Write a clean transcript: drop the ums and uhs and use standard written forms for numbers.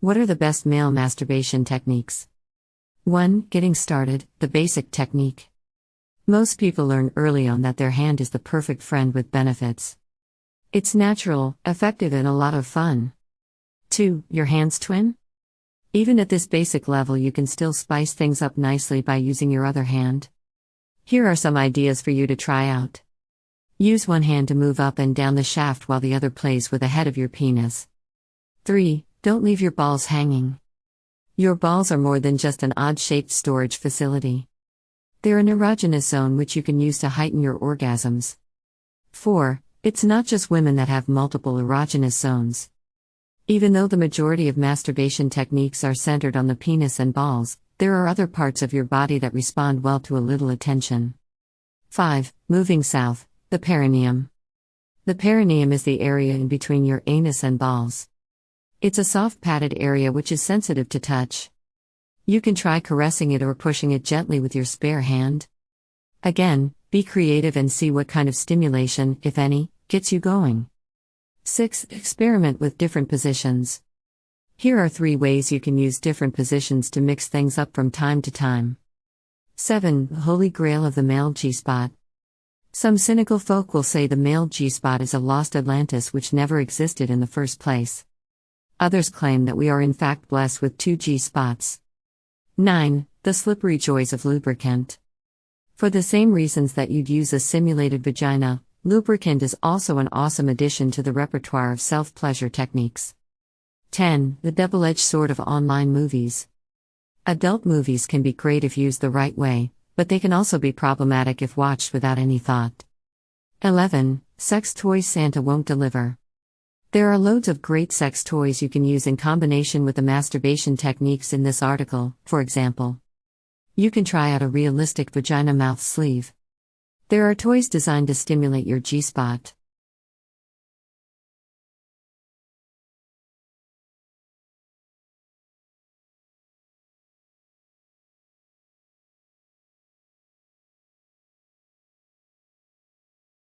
What are the best male masturbation techniques? 1. Getting started, the basic technique. Most people learn early on that their hand is the perfect friend with benefits. It's natural, effective, and a lot of fun. 2. Your hands twin? Even at this basic level, you can still spice things up nicely by using your other hand. Here are some ideas for you to try out. Use one hand to move up and down the shaft while the other plays with the head of your penis. 3. Don't leave your balls hanging. Your balls are more than just an odd-shaped storage facility. They're an erogenous zone which you can use to heighten your orgasms. 4. It's not just women that have multiple erogenous zones. Even though the majority of masturbation techniques are centered on the penis and balls, there are other parts of your body that respond well to a little attention. 5. Moving south, the perineum. The perineum is the area in between your anus and balls. It's a soft padded area which is sensitive to touch. You can try caressing it or pushing it gently with your spare hand. Again, be creative and see what kind of stimulation, if any, gets you going. 6. Experiment with different positions. Here are 3 ways you can use different positions to mix things up from time to time. 7. The Holy Grail of the male G-spot. Some cynical folk will say the male G-spot is a lost Atlantis which never existed in the first place. Others claim that we are in fact blessed with 2 G-spots. 9. The slippery joys of lubricant. For the same reasons that you'd use a simulated vagina, lubricant is also an awesome addition to the repertoire of self-pleasure techniques. 10. The double-edged sword of online movies. Adult movies can be great if used the right way, but they can also be problematic if watched without any thought. 11. Sex toys Santa won't deliver. There are loads of great sex toys you can use in combination with the masturbation techniques in this article. For example, you can try out a realistic vagina mouth sleeve. There are toys designed to stimulate your G-spot.